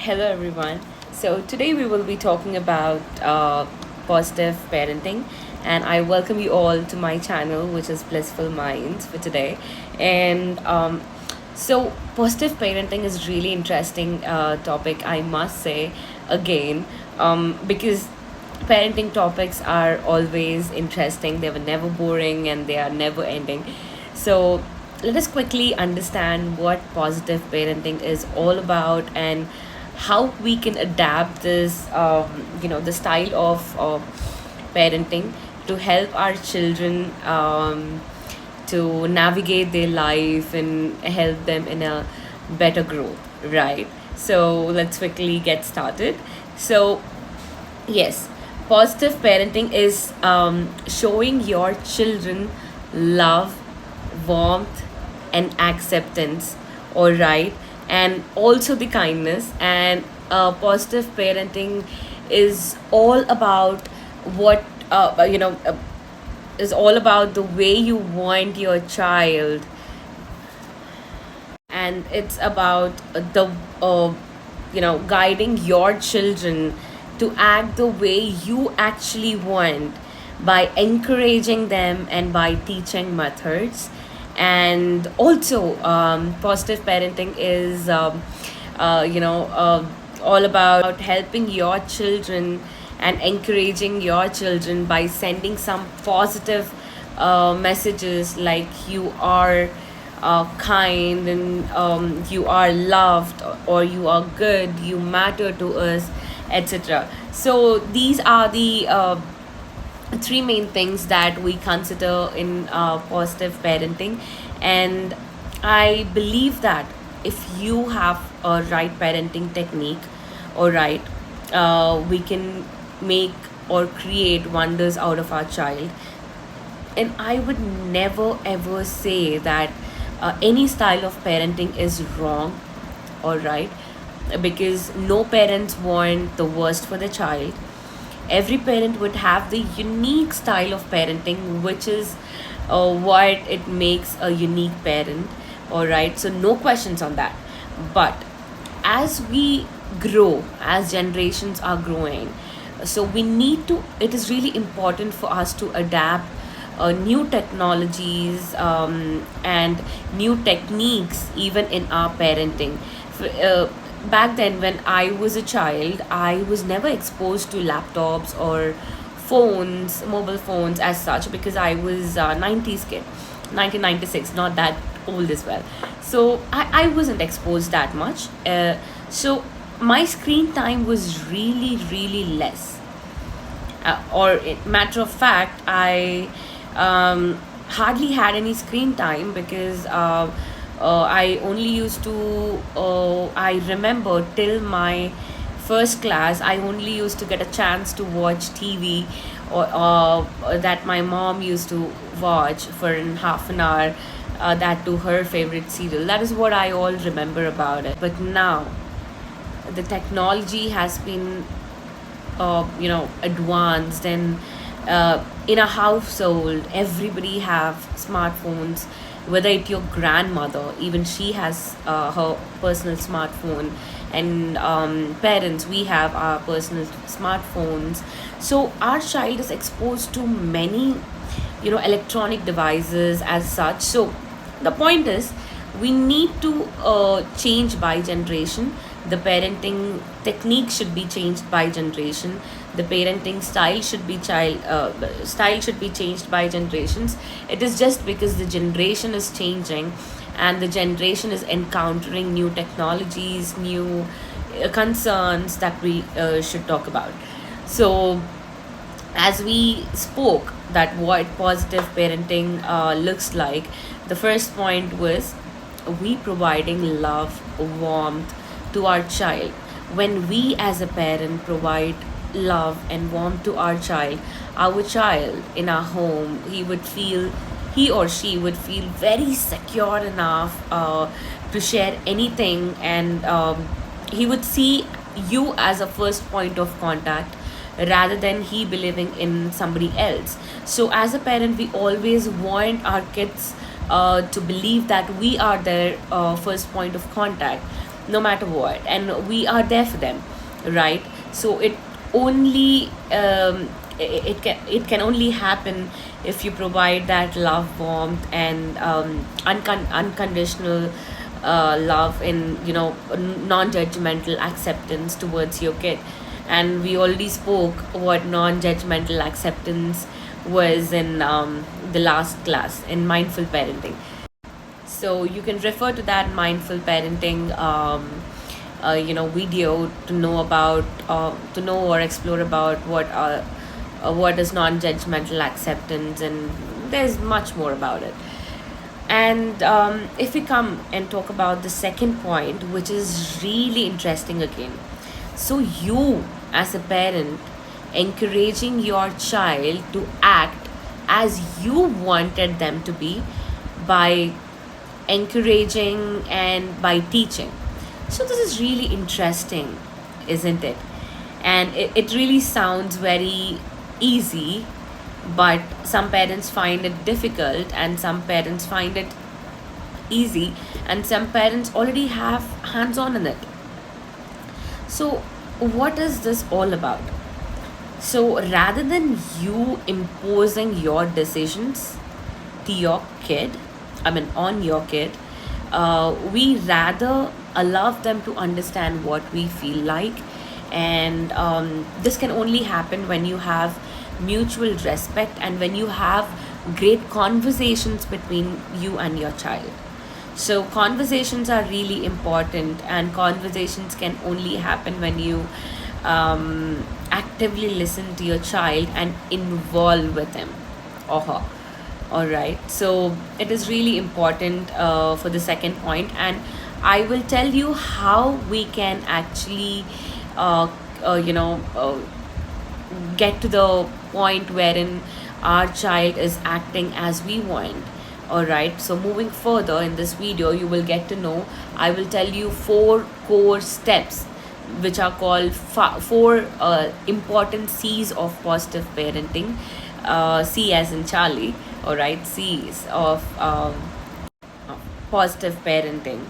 Hello, everyone. So, today we will be talking about positive parenting, and I welcome you all to my channel, which is Blissful Minds, for today. And positive parenting is really interesting topic, I must say, again, because parenting topics are always interesting. They were never boring and they are never ending. So let us quickly understand what positive parenting is all about and how we can adapt the style of parenting to help our children to navigate their life and help them in a better growth, right? So let's quickly get started. So yes, positive parenting is showing your children love, warmth, and acceptance, all right, and also the kindness. And positive parenting is all about what is all about the way you want your child, and it's about the guiding your children to act the way you actually want by encouraging them and by teaching methods. And also positive parenting is all about helping your children and encouraging your children by sending some positive messages like you are kind, and you are loved, or you are good, you matter to us, etc. So these are the three main things that we consider in positive parenting. And I believe that if you have a right parenting technique, all right, we can make or create wonders out of our child. And I would never ever say that any style of parenting is wrong, all right, because no parents want the worst for the child. Every parent would have the unique style of parenting, which is what it makes a unique parent, all right, so no questions on that. But as we grow, as generations are growing, so we need to, it is really important for us to adapt new technologies and new techniques even in our parenting. Back then when I was a child, I was never exposed to laptops or phones, mobile phones as such, because I was a 90s kid, 1996, not that old as well. So I wasn't exposed that much. So my screen time was really, really less. Matter of fact, I hardly had any screen time because I only used to, I remember till my first class, I only used to get a chance to watch TV, or that my mom used to watch for half an hour, that to her favorite serial. That is what I all remember about it. But now the technology has been advanced, and in a household everybody have smartphones. Whether it's your grandmother, even she has her personal smartphone, and parents, we have our personal smartphones. So our child is exposed to many electronic devices as such. So the point is, we need to change by generation. The parenting technique should be changed by generation. The parenting style should be changed by generations. It is just because the generation is changing, and the generation is encountering new technologies, new concerns that we should talk about. So as we spoke that what positive parenting looks like, the first point was we providing love, warmth to our child. When we as a parent provide love and warmth to our child in our home, he or she would feel very secure enough to share anything, and he would see you as a first point of contact rather than he believing in somebody else. So as a parent, we always want our kids to believe that we are their first point of contact. no matter what, and we are there for them, right? So it only it can only happen if you provide that love, warmth, and unconditional love, in non-judgmental acceptance towards your kid. And we already spoke what non-judgmental acceptance was in the last class in mindful parenting. So you can refer to that mindful parenting video to know about to know or explore about what is non-judgmental acceptance, and there's much more about it. And if we come and talk about the second point, which is really interesting again. So, you as a parent encouraging your child to act as you wanted them to be by encouraging and by teaching. So, this is really interesting, isn't it? And it really sounds very easy, but some parents find it difficult, and some parents find it easy, and some parents already have hands on in it. So, what is this all about? So, rather than you imposing your decisions to your kid, on your kid, we rather allow them to understand what we feel like. And this can only happen when you have mutual respect and when you have great conversations between you and your child. So, conversations are really important, and conversations can only happen when you actively listen to your child and involve with him or her. All right. So, it is really important for the second point, and I will tell you how we can actually, uh, uh, you know, uh, get to the point wherein our child is acting as we want. All right, so moving further in this video, you will get to know, I will tell you four core steps which are called four important C's of positive parenting. C as in Charlie. All right, C's of positive parenting.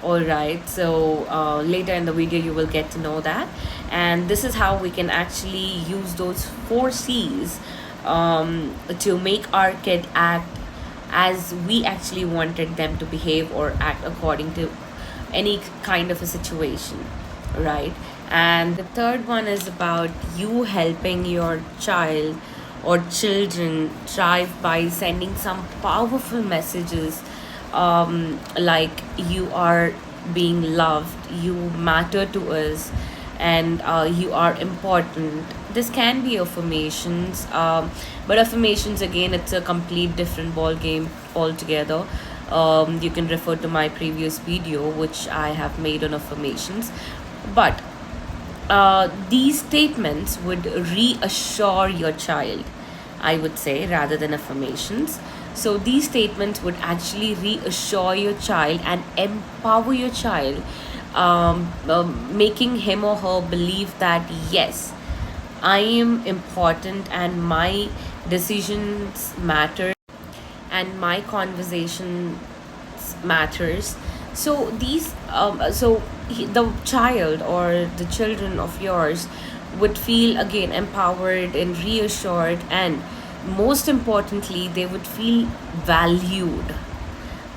All right, so later in the video you will get to know that, and this is how we can actually use those four C's to make our kid act as we actually wanted them to behave or act according to any kind of a situation, right? And the third one is about you helping your child or children thrive by sending some powerful messages, like you are being loved, you matter to us, and you are important. This can be affirmations, but affirmations, again, it's a complete different ball game altogether. You can refer to my previous video which I have made on affirmations, but these statements would reassure your child, I would say, rather than affirmations. So these statements would actually reassure your child and empower your child, making him or her believe that yes, I am important and my decisions matter and my conversation matters. So the child or the children of yours would feel again empowered and reassured, and most importantly they would feel valued.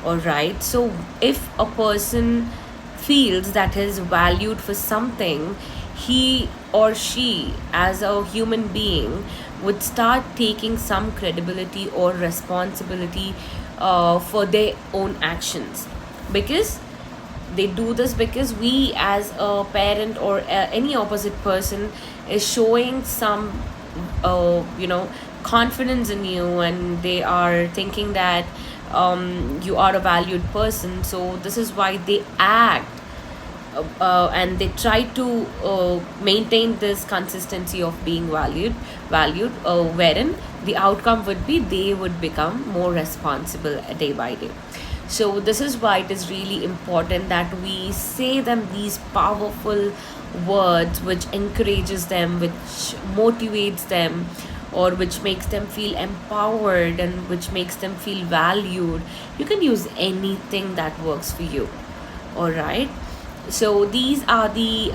All right, so if a person feels that is valued for something, he or she as a human being would start taking some credibility or responsibility for their own actions, because they do this because we as a parent or any opposite person is showing some confidence in you, and they are thinking that you are a valued person. So this is why they act, and they try to maintain this consistency of being valued, wherein the outcome would be they would become more responsible day by day. So this is why it is really important that we say them these powerful words which encourages them, which motivates them, or which makes them feel empowered and which makes them feel valued. You can use anything that works for you. All right. So these are the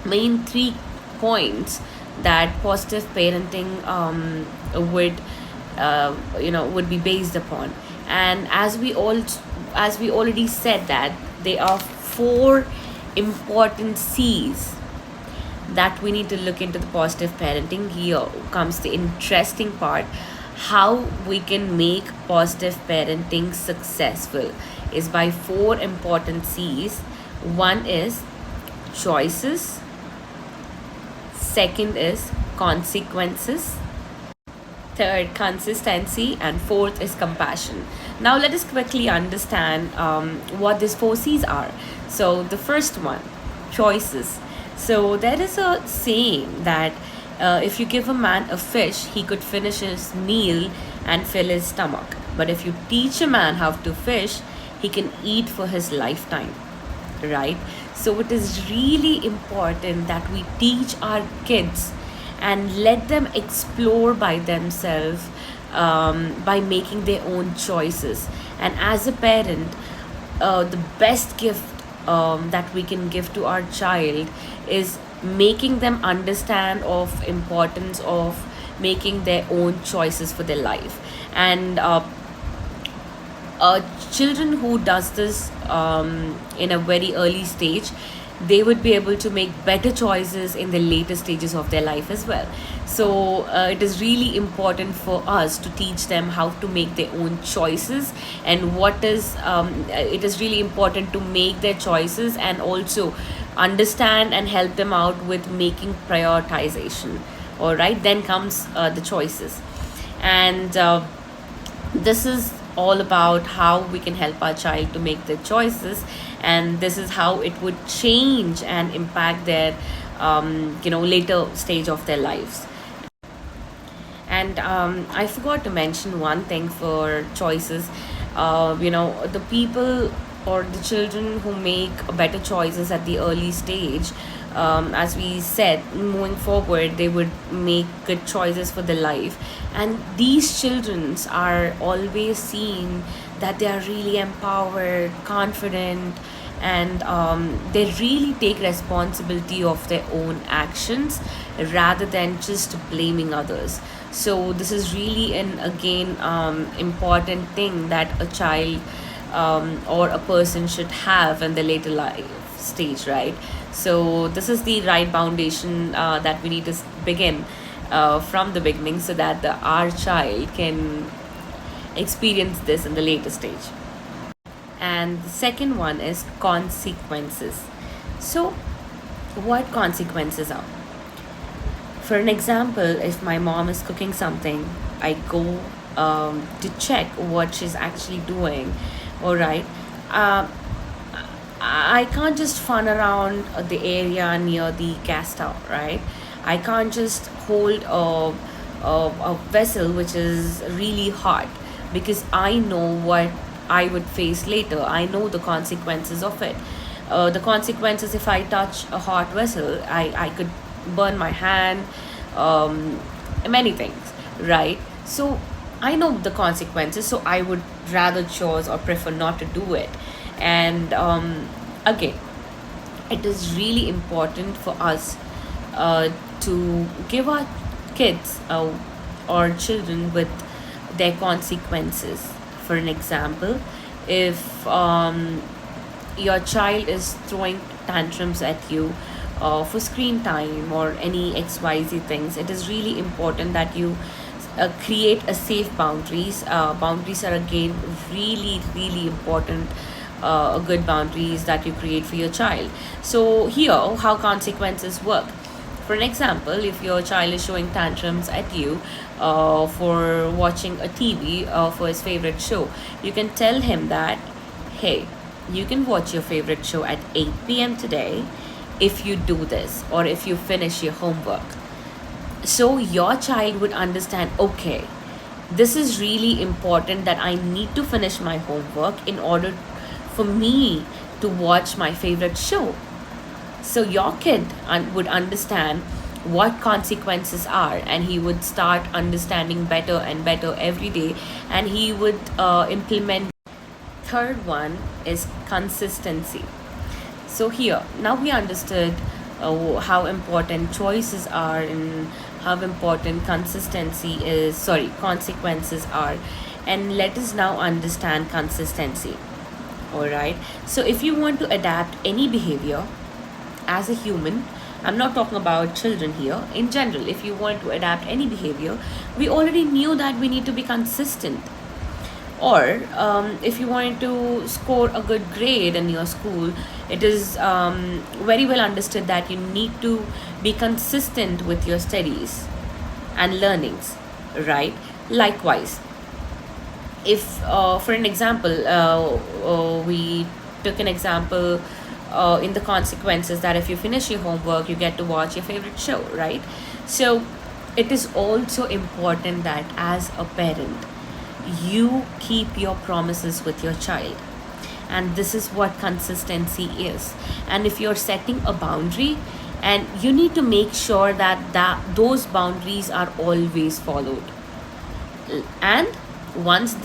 main three points that positive parenting would would be based upon. And as we already said, that there are four important C's that we need to look into the positive parenting. Here comes the interesting part: how we can make positive parenting successful is by four important C's. One is choices, second is consequences, third consistency, and fourth is compassion. Now let us quickly understand what these four C's are. So the first one, choices. So there is a saying that if you give a man a fish, he could finish his meal and fill his stomach, but if you teach a man how to fish, he can eat for his lifetime, right? So it is really important that we teach our kids and let them explore by themselves, by making their own choices. And as a parent, the best gift that we can give to our child is making them understand of importance of making their own choices for their life. And children who does this in a very early stage, they would be able to make better choices in the later stages of their life as well. So it is really important for us to teach them how to make their own choices, and what is it is really important to make their choices and also understand and help them out with making prioritization. All right, then comes the choices. And this is all about how we can help our child to make their choices, and this is how it would change and impact their later stage of their lives. And I forgot to mention one thing for choices. The people or the children who make better choices at the early stage, as we said, moving forward, they would make good choices for their life. And these children are always seen that they are really empowered, confident, and they really take responsibility of their own actions rather than just blaming others. So this is really an again important thing that a child or a person should have in the later life stage, right? So this is the right foundation that we need to begin from the beginning, so that our child can experience this in the later stage. And the second one is consequences. So what consequences are? For an example, if my mom is cooking something, I go to check what she's actually doing. All right. uh, I can't just fun around the area near the gas stove, right? I can't just hold a vessel which is really hot, because I know what I would face later. I know the consequences of it. The consequences, if I touch a hot vessel, I could burn my hand, um, many things, right? So I know the consequences, so I would rather choose or prefer not to do it. And again, it is really important for us to give our kids or children with their consequences. For an example, if your child is throwing tantrums at you for screen time or any XYZ things, it is really important that you create a safe boundaries. Boundaries are again really, really important. Good boundaries that you create for your child. So here, how consequences work. For an example, if your child is showing tantrums at you for watching a TV for his favorite show, you can tell him that, hey, you can watch your favorite show at 8 p.m. today if you do this or if you finish your homework. So your child would understand, okay, this is really important that I need to finish my homework in order for me to watch my favorite show. So your kid would understand what consequences are, and he would start understanding better and better every day, and he would implement. Third one is consistency. So here, now we understood how important choices are and how important consequences are. And let us now understand consistency. All right. So if you want to adapt any behavior as a human, I'm not talking about children here, in general, if you want to adapt any behavior, we already knew that we need to be consistent. Or if you wanted to score a good grade in your school, it is very well understood that you need to be consistent with your studies and learnings, right? Likewise, if for an example, we took an example in the consequences that if you finish your homework, you get to watch your favorite show, right? So it is also important that as a parent, you keep your promises with your child. And this is what consistency is. And if you're setting a boundary, and you need to make sure that those boundaries are always followed. And once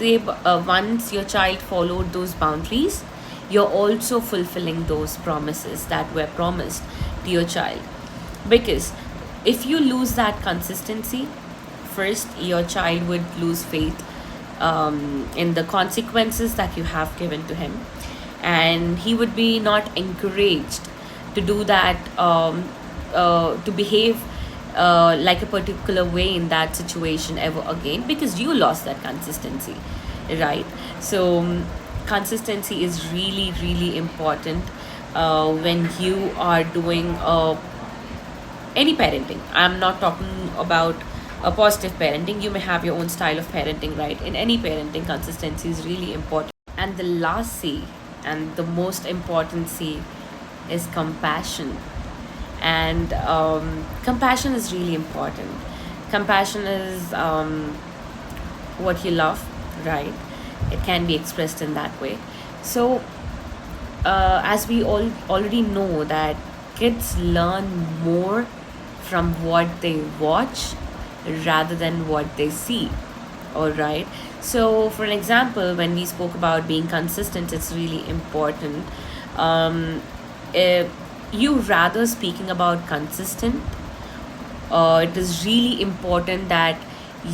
your child followed those boundaries, you're also fulfilling those promises that were promised to your child. Because if you lose that consistency, first your child would lose faith in the consequences that you have given to him, and he would be not encouraged to do that, to behave like a particular way in that situation ever again, because you lost that consistency, right? So consistency is really really important when you are doing any parenting. I'm not talking about a positive parenting. You may have your own style of parenting, right? In any parenting, consistency is really important. And the last C, and the most important C, is compassion. And compassion is really important. Compassion is what you love, right? It can be expressed in that way. So as we all already know that kids learn more from what they watch rather than what they see. All right. So for an example, when we spoke about being consistent, it's really important. If you rather speaking about consistent, it is really important that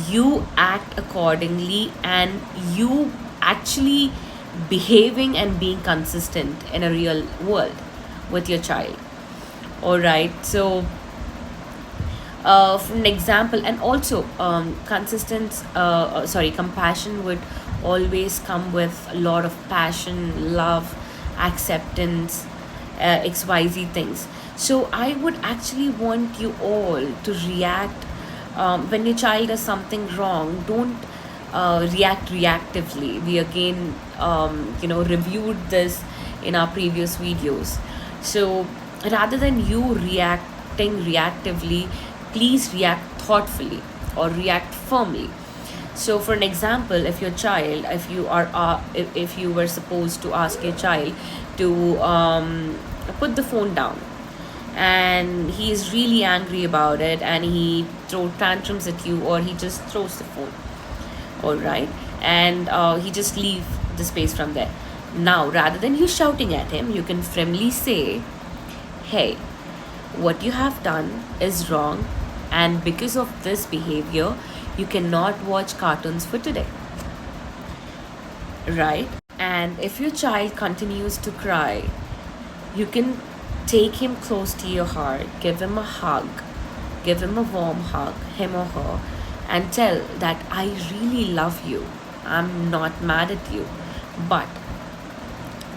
you act accordingly and you actually behaving and being consistent in a real world with your child. All right. So for an example, and also compassion would always come with a lot of passion, love, acceptance, xyz things. So I would actually want you all to react when your child does something wrong. Don't react reactively. We again reviewed this in our previous videos. So rather than you reacting reactively, please react thoughtfully or react firmly. So for an example, if your child, if you were supposed to ask your child to put the phone down, and he is really angry about it, and he throws tantrums at you, or he just throws the phone, all right, and he just leave the space from there. Now rather than you shouting at him, you can firmly say, hey, what you have done is wrong, and because of this behavior you cannot watch cartoons for today, right? And if your child continues to cry, you can take him close to your heart, give him a hug, give him a warm hug, him or her, and tell that I really love you, I'm not mad at you, but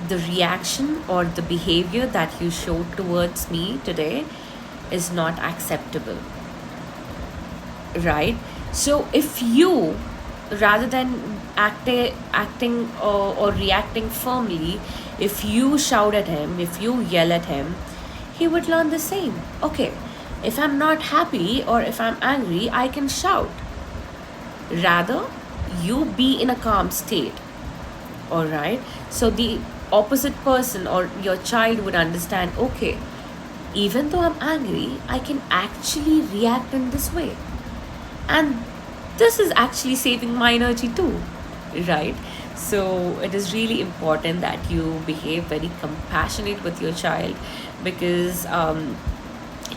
the reaction or the behavior that you showed towards me today is not acceptable, right? So if you, rather than acting or reacting firmly, if you shout at him, if you yell at him, he would learn the same. Okay, if I'm not happy or if I'm angry, I can shout. Rather, you be in a calm state. All right. So the opposite person or your child would understand, okay, even though I'm angry, I can actually react in this way. And this is actually saving my energy too, right? So it is really important that you behave very compassionate with your child, because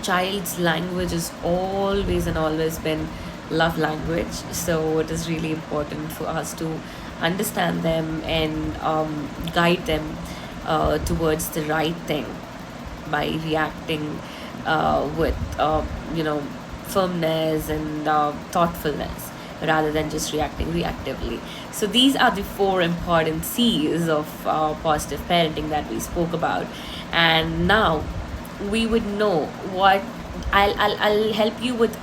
child's language is always and always been love language. So it is really important for us to understand them and guide them towards the right thing by reacting with firmness and thoughtfulness, rather than just reacting reactively. So these are the four important C's of positive parenting that we spoke about. And now we would know what I'll help you with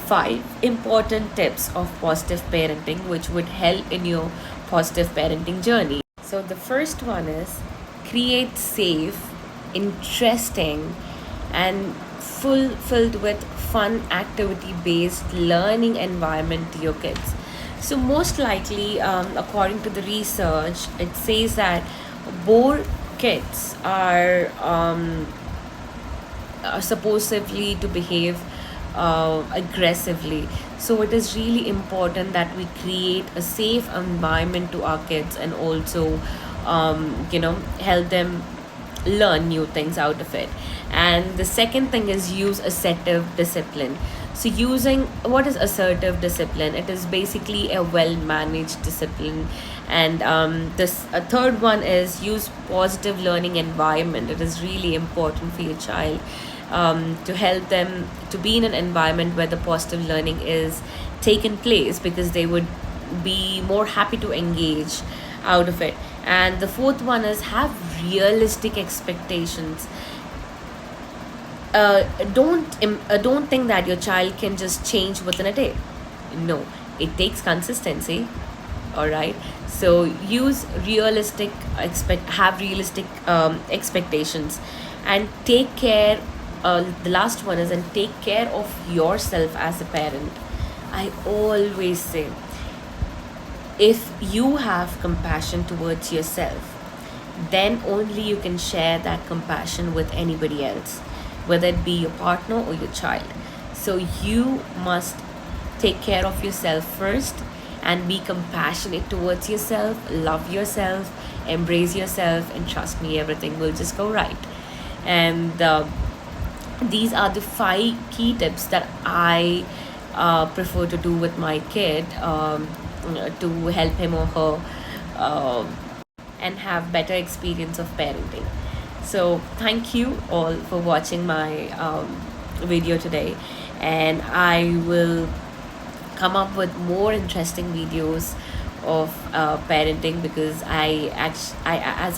five important tips of positive parenting, which would help in your positive parenting journey. So the first one is create safe, interesting, and filled with fun activity based learning environment to your kids. So most likely, according to the research, it says that bored kids are supposedly to behave aggressively. So it is really important that we create a safe environment to our kids, and also help them learn new things out of it. And the second thing is use assertive discipline. So using what is assertive discipline, it is basically a well managed discipline. And this a third one is use positive learning environment. It is really important for your child to help them to be in an environment where the positive learning is taken place, because they would be more happy to engage out of it. And the fourth one is have realistic expectations. Don't think that your child can just change within a day. No, it takes consistency. All right. So use realistic have realistic expectations, and take care. The last one is, and take care of yourself as a parent. I always say, if you have compassion towards yourself, then only you can share that compassion with anybody else, whether it be your partner or your child. So you must take care of yourself first, and be compassionate towards yourself, love yourself, embrace yourself, and trust me, everything will just go right. And these are the five key tips that I prefer to do with my kid, to help him or her uh, and have better experience of parenting. So thank you all for watching my video today, and I will come up with more interesting videos of parenting, because as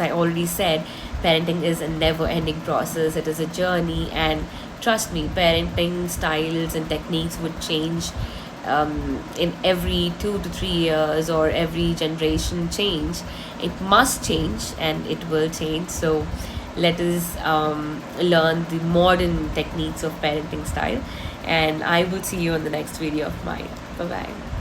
I already said, parenting is a never-ending process. It is a journey, and trust me, parenting styles and techniques would change in every 2 to 3 years, or every generation change. It must change, and it will change. So let us learn the modern techniques of parenting style, and I will see you on the next video of mine. Bye bye.